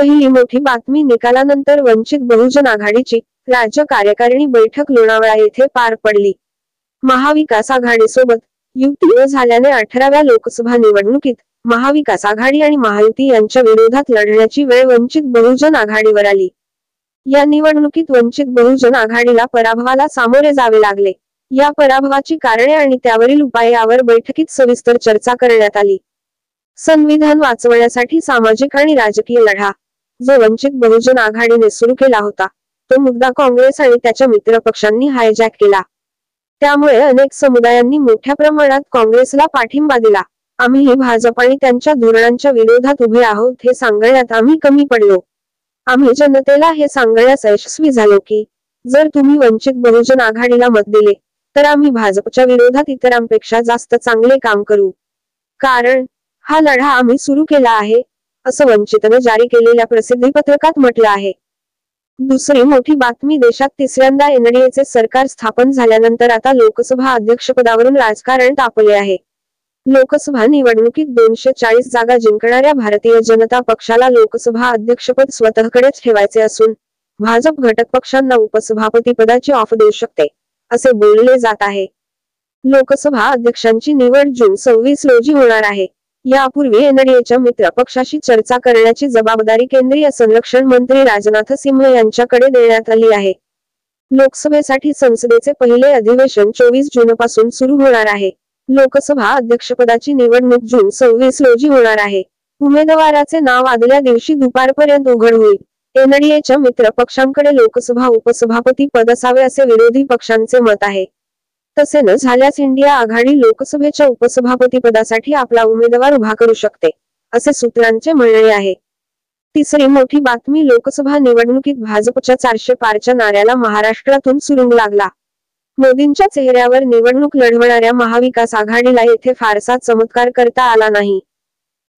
पहिली मोठी बातमी निकालानंतर वंचित बहुजन आघाडीची राज्य कार्यकारिणी बैठक लोणावळा येथे पार पडली। महाविकास आघाडीसोबत युती न झाल्याने 18व्या लोकसभा निवडणुकीत महाविकास आघाडी आणि महायुती यांच्या विरोधात लढण्याची वेळ वंचित बहुजन आघाडीवर आली। या निवडणुकीत वंचित बहुजन आघाडीला पराभवाला सामोरे जावे लागले। या पराभवाची कारणे आणि त्यावरील उपाय यावर बैठकीत सविस्तर चर्चा करण्यात आली। संविधान वाचवण्यासाठी सामाजिक आणि राजकीय लढा जो वंचित बहुजन आघाडीने सुरू केला होता तो मुद्दा काँग्रेस आणि त्याच्या मित्रपक्षांनी हायजॅक केला। त्यामुळे अनेक समुदायांनी मोठ्या प्रमाणात काँग्रेसला पाठिंबा दिला। आम्हीही भाजप आणि त्यांच्या धोरणांच्या विरोधात उभे आहोत हे सांगण्यात आम्ही कमी पडलो। आम्ही जनतेला हे सांगण्यास यशस्वी झालो की जर तुम्ही वंचित बहुजन आघाडीला मत दिले तर आम्ही भाजपच्या विरोधात इतरांपेक्षा जास्त चांगले काम करू, कारण हा लढा आम्ही सुरू केला आहे, असं वंचितने जारी केलेल्या प्रसिद्धी पत्रकात म्हटलं आहे। दुसरी मोठी बातमी देशात तिसऱ्यांदा एनडीएचे सरकार स्थापन झाल्यानंतर आता लोकसभा अध्यक्षपदावरून राजकारण तापले आहे। लोकसभा निवडणुकीत 240 जागा जिंकणाऱ्या भारतीय जनता पक्षाला लोकसभा अध्यक्षपद स्वतःकडेच ठेवायचे असून भाजप घटक पक्षांना उपसभापती पदाची ऑफर देऊ शकते, असे बोलले जात आहे। लोकसभा अध्यक्षांची निवड जून 26 रोजी होणार आहे। यापूर्वी एनडीएच्या मित्र पक्षाशी चर्चा करण्याची जबाबदारी केंद्रीय संरक्षण मंत्री राजनाथ सिंह यांच्याकडे देण्यात आली आहे। लोकसभेसाठी संसदेचे पहिले अधिवेशन 24 जूनपासून सुरू होणार आहे। लोकसभा अध्यक्षपदाची निवडणूक जून 26 रोजी होणार आहे। उमेदवाराचे नाव आदल्या दिवशी दुपारपर्यंत उघड होईल। एनडीएच्या मित्र पक्षांकडे लोकसभा उपसभापती पद असावे असे विरोधी पक्षांचे मत आहे। तसे न झाल्यास इंडिया आघाडी लोकसभेच्या उपसभापती पदासाठी आपला उमेदवार उभा करू शकते, असे सूत्रांचे म्हणणे आहे। तिसरी मोठी बातमी लोकसभा निवडणुकीत भाजपच्या 400 पारच्या नाऱ्याला महाराष्ट्रातून सुरुंग लागला। मोदींच्या चेहऱ्यावर निवडणूक लढवणाऱ्या महाविकास आघाडीला येथे फारसा चमत्कार करता आला नाही।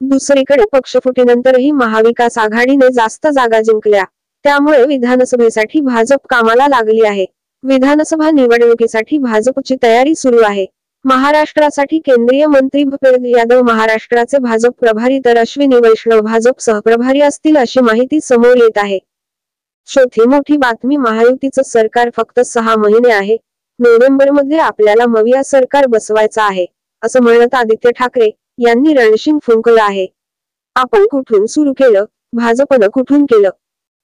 दुसरीकडे पक्षफुटीनंतरही महाविकास आघाडीने जास्त जागा जिंकल्या, त्यामुळे विधानसभेसाठी भाजप कामाला लागली आहे। विधानसभा निवडणुकीसाठी भाजपची तयारी सुरू आहे। महाराष्ट्रासाठी केंद्रीय मंत्री भूपेंद्र यादव महाराष्ट्राचे भाजप प्रभारी तर अश्विनी वैष्णव भाजप सहप्रभारी असतील अशी माहिती समोर येत आहे। चौथी मोठी बातमी महायुतीचं सरकार फक्त 6 महिने आहे, नोव्हेंबरमध्ये आपल्याला मविया सरकार बसवायचं आहे, असं म्हणत आदित्य ठाकरे यांनी रणशिंग फुंकलं आहे। आपण कुठून सुरू केलं, भाजपनं कुठून केलं,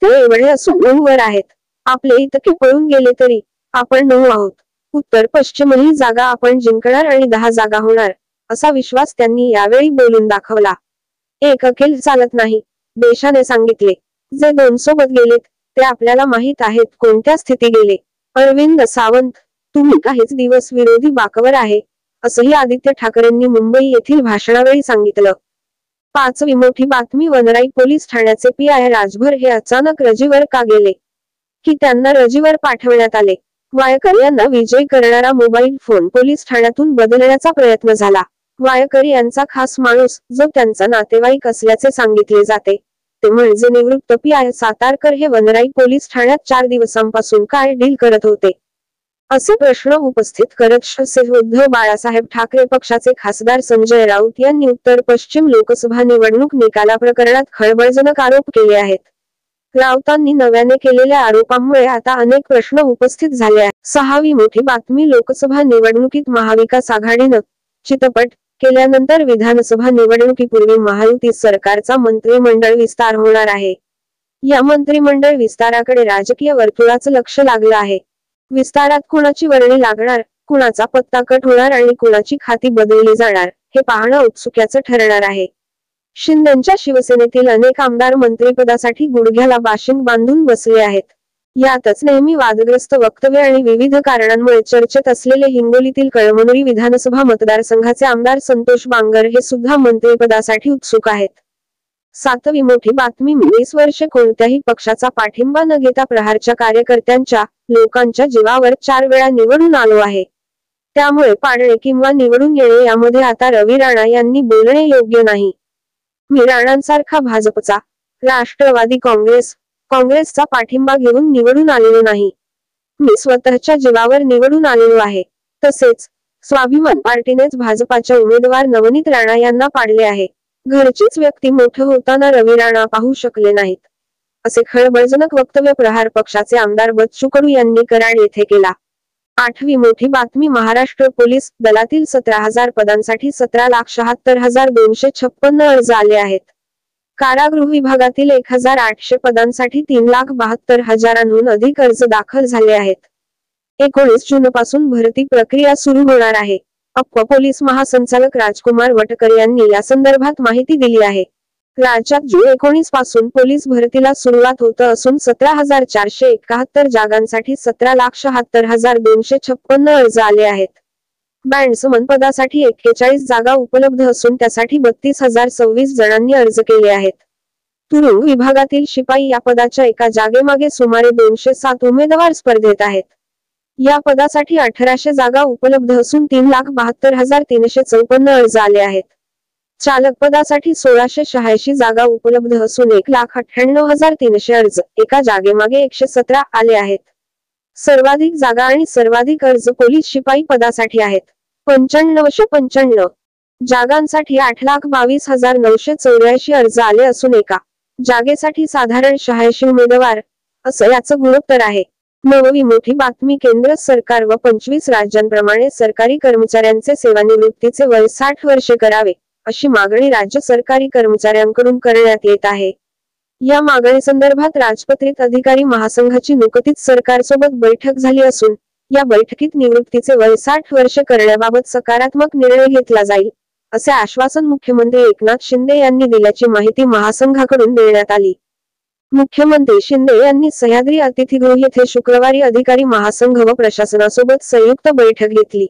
ते एवढे असून 9 वर आहेत। आपले इतके पळून गेले तरी आपण 9 आहोत। उत्तर पश्चिमही जागा आपण जिंकणार आणि 10 जागा होणार, असा विश्वास त्यांनी यावेळी बोलून दाखवला। एक अकेल चालत नाही, देशाने सांगितले। जे 2 सोबत गेलेत ते आपल्याला माहित आहेत कोणत्या स्थिती गेले। अरविंद सावंत, तुम्ही काहीच दिवस विरोधी बाकावर आहे, असंही आदित्य ठाकरेंनी मुंबई येथील भाषणावेळी सांगितलं। पाचवी मोठी बातमी वनराई पोलीस ठाण्याचे पीआय राजभर हे अचानक रजेवर का गेले की त्यांना रजेवर पाठवण्यात आले। वायकर यांना विजयी करणारा मोबाईल फोन पोलीस ठाण्यातून बदलण्याचा प्रयत्न झाला। वायकर यांचा खास माणूस जो त्यांचा नातेवाईक असल्याचे सांगितले जाते ते म्हणजे निवृत्त पीआय सातारकर हे वनराई पोलीस ठाण्यात 4 दिवसांपासून काय डील करत होते, असे प्रश्न उपस्थित करत शिवसेना उद्धव बाळासाहेब ठाकरे पक्षाचे खासदार संजय राऊत यांनी उत्तर पश्चिम लोकसभा निवडणूक निकाला प्रकरणात खळबळजनक आरोप केले आहेत। राऊतांनी नव्याने केलेल्या आरोपांमुळे आता अनेक प्रश्न उपस्थित झाले आहेत। 6वी मोठी बातमी लोकसभा निवडणुकीत महाविकास आघाडीनं चितपट केल्यानंतर विधानसभा निवडणुकीपूर्वी महायुती सरकारचा मंत्रिमंडळ विस्तार होणार आहे। या मंत्रिमंडळ विस्ताराकडे राजकीय वर्तुळाचं लक्ष लागलं आहे। विस्तारात कुणाची वर्णी लागणार, कुणाचा पत्ता कट होणार आणि कुणाची खाती बदलली जाणार हे पाहणं औत्सुक्याचं ठरणार आहे। शिंदेच्या शिवसेनेतील अनेक आमदार मंत्रिपदासाठी गुडघ्याला बाशिंग बांधून बसले आहेत। यातच नेहमी वादग्रस्त वक्तव्य आणि विविध कारणांमुळे चर्चेत असलेले हिंगोलीतील कळमनुरी विधानसभा मतदारसंघाचे आमदार संतोष बांगर हे सुद्धा मंत्रिपदासाठी उत्सुक आहेत। 7वी मोठी बातमी 20 वर्षे कोणत्याही पक्षाचा पाठिंबा न घेता प्रहारच्या कार्यकर्त्यांच्या लोकांच्या जीवावर 4 वेळा निवडून आलो आहे। त्यामुळे पाडणे किंवा निवडून येणे यामध्ये आता रवी राणा यांनी बोलणे योग्य नाही। मी राणांसारखा भाजपचा, राष्ट्रवादी काँग्रेसचा पाठिंबा घेऊन निवडून आलेलो नाही। मी स्वतःच्या जीवावर निवडून आलेलो आहे। तसेच स्वाभिमान पार्टीनेच भाजपाच्या उमेदवार नवनीत राणा यांना पाडले आहे। घरचीच व्यक्ती मोठं होताना रवी राणा पाहू शकले नाहीत। असे खळबळजनक वक्तव्य प्रहार पक्षाचे आमदार बच्चू कडू यांनी कराड येथे केला. 8वी मोठी बातमी. महाराष्ट्र पोलीस दलातील 17,000 पदांसाठी 17,76,256 अर्ज आले आहेत. कारागृह विभागातील 1,800 पदांसाठी 3,72,000हून अधिक अर्ज दाखल झाले आहेत. 19 जूनपासून भरती प्रक्रिया सुरू होणार आहे. अप्पर पोलीस महासंचालक राजकुमार वटकर यांनी या संदर्भात माहिती दिली आहे. राज्यात जून 19 पासून पोलीस भरतीला सुरुवात होत असून 17,471 जागांसाठी 17,76,256 अर्ज आले आहेत. बँड्समन पदासाठी 41 जागा उपलब्ध असून त्यासाठी 32,026 जणांनी अर्ज केले आहेत. तुरुंग विभागातील शिपाई या पदाच्या एका जागेमागे सुमारे 207 उमेदवार स्पर्धेत आहेत. या पदासाठी 1,800 जागा उपलब्ध असून 3,72,354 अर्ज आले आहेत. चालक पदासाठी 1,686 जागा उपलब्ध असून 1,98,300 अर्ज एका जागेमागे 117 आले आहेत. सर्वाधिक जागा आणि सर्वाधिक अर्ज पोलीस शिपाई पदासाठी आहेत. 95,055 जागांसाठी 8,22,984 अर्ज आले असून एका जागेसाठी साधारण 86 उमेदवार असं याचं गुणोत्तर आहे. 9वी मोठी बातमी. केंद्र सरकार व 25 राज्यांप्रमाणे सरकारी कर्मचाऱ्यांचे सेवानिवृत्तीचे वय 60 वर्षे करावे अशी मागणी राज्य सरकारी कर्मचाऱ्यांकडून करण्यात येत आहे. या मागणीसंदर्भात राजपत्रित अधिकारी महासंघाची नुकतीच सरकारसोबत बैठक झाली असून या बैठकीत निवृत्तीचे वय 60 वर्षे करण्याबाबत सकारात्मक निर्णय घेतला जाईल असे आश्वासन मुख्यमंत्री एकनाथ शिंदे यांनी दिल्याची माहिती महासंघाकडून देण्यात आली. मुख्यमंत्री शिंदे यांनी सह्याद्री अतिथीगृह येथे शुक्रवारी अधिकारी महासंघ व प्रशासनासोबत संयुक्त बैठक घेतली.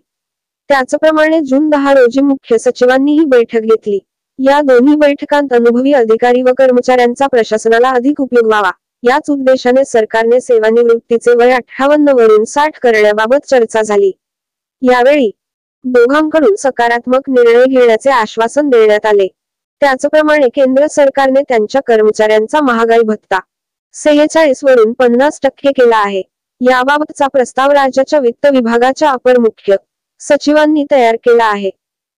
त्याचप्रमाणे जून 10 रोजी मुख्य सचिवांनीही बैठक घेतली. या दोन्ही बैठकांत अनुभवी अधिकारी व कर्मचाऱ्यांचा प्रशासनाला अधिक उपयोग व्हावा याच उद्देशाने सरकारने सेवानिवृत्तीचे वय 58 वरून 60 करण्याबाबत चर्चा झाली. यावेळी दोघांकडून सकारात्मक निर्णय घेण्याचे आश्वासन देण्यात आले. त्याचप्रमाणे केंद्र सरकारने त्यांच्या कर्मचाऱ्यांचा महागाई भत्ता 46 वरून 50% केला आहे. याबाबतचा प्रस्ताव राज्याच्या वित्त विभागाच्या अपर मुख्य सचिवांनी तयार केला आहे.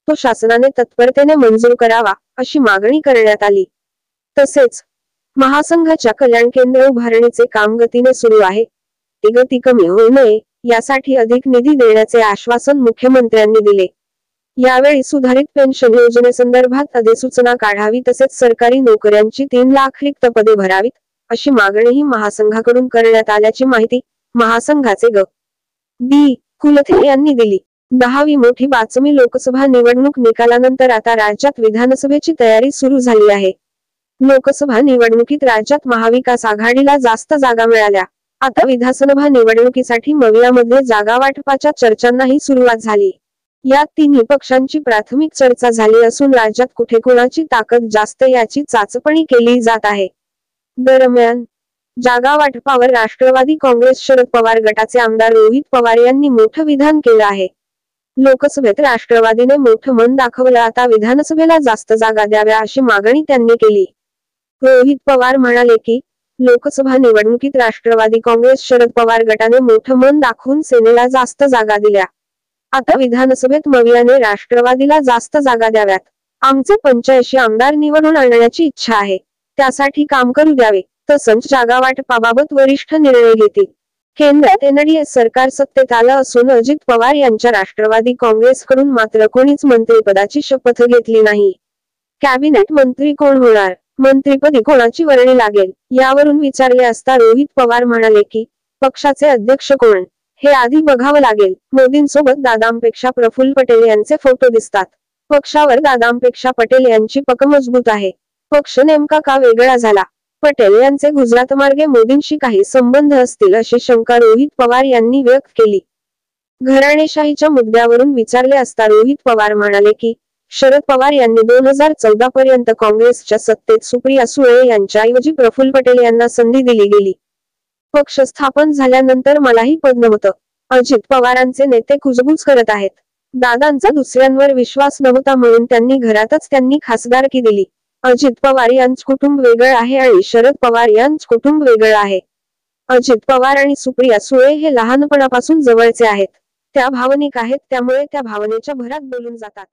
तो शासनाने तत्परतेने मंजूर करावा अशी मागणी करण्यात आली. तसेच महासंघाच्या कल्याण केंद्र उभारणीचे काम गतीने सुरू आहे. ती गती कमी होऊ नये यासाठी अधिक निधी देण्याचे आश्वासन मुख्यमंत्र्यांनी दिले. यावेळी सुधारित पेन्शन योजनेसंदर्भात अधिसूचना काढावी तसेच सरकारी नोकऱ्यांची 3 लाख रिक्त पदे भरावीत अशी मागणीही महासंघाकडून करण्यात आल्याची माहिती महासंघाचे ग. बी. कुलथे यांनी दिली. 10वी मोठी बातमी. लोकसभा निवडणूक निकालानंतर आता राज्यात विधानसभेची तयारी सुरू झाली आहे. लोकसभा निवडणुकीत राज्यात महाविकास आघाडीला जास्त जागा मिळाल्या. आता विधानसभा निवडणुकीसाठी मवियामध्ये जागा वाटपाच्या चर्चांनाही सुरुवात झाली. यात तिन्ही पक्षांची प्राथमिक चर्चा झाली असून राज्यात कुठे कोणाची ताकद जास्त याची चाचपणी केली जात आहे. दरम्यान जागा वाटपावर राष्ट्रवादी काँग्रेस शरद पवार गटाचे आमदार रोहित पवार यांनी मोठं विधान केलं आहे. लोकसभेत राष्ट्रवादीने मोठं मन दाखवलं, आता विधानसभेला जास्त जागा द्याव्या अशी मागणी त्यांनी केली. रोहित पवार म्हणाले की लोकसभा निवडणुकीत राष्ट्रवादी काँग्रेस शरद पवार गटाने मोठं मन दाखवून सेनेला जास्त जागा दिल्या. आता विधानसभेत मवियाने राष्ट्रवादीला जास्त जागा द्याव्यात. आमचे 85 आमदार निवडून आणण्याची इच्छा आहे. त्यासाठी काम करू द्यावे. तसंच जागा वाटपाबाबत वरिष्ठ निर्णय घेतील. केंद्रात एनडीए सरकार सत्तेत आलं असून अजित पवार यांच्या राष्ट्रवादी काँग्रेसकडून मात्र कोणीच मंत्रिपदाची शपथ घेतली नाही. कॅबिनेट मंत्री कोण होणार, मंत्रिपदी कोणाची वर्णी लागेल यावरून विचारले असता रोहित पवार म्हणाले की पक्षाचे अध्यक्ष कोण हे आधी बघावं लागेल. मोदींसोबत दादांपेक्षा प्रफुल्ल पटेल यांचे फोटो दिसतात. पक्षावर दादांपेक्षा पटेल यांची पकड मजबूत आहे. पक्ष नेमका का वेगळा झाला? पटेल यांचे गुजरात मार्गे मोदींशी काही संबंध असतील अशी शंका रोहित पवार यांनी व्यक्त केली. घराणेशाहीच्या मुद्द्यावरून विचारले असता रोहित पवार म्हणाले की शरद पवार यांनी 2014 पर्यंत काँग्रेसच्या सत्तेत सुप्रिया सुळे यांच्याऐवजी प्रफुल्ल पटेल यांना संधी दिली गेली. पक्ष स्थापन झाल्यानंतर मलाही पद नव्हतं. अजित पवारांचे नेते कुजबूज करत आहेत. दादांचा दुसऱ्यांवर विश्वास नव्हता म्हणून त्यांनी खासदारकी दिली. अजित पवार यांचं कुटुंब वेगळं आहे आणि शरद पवार यांचं कुटुंब वेगळं आहे. अजित पवार आणि सुप्रिया सुळे हे लहानपणापासून जवळचे आहेत. त्या भावनिक आहेत, त्यामुळे त्या भावनेच्या भरात बोलून जातात.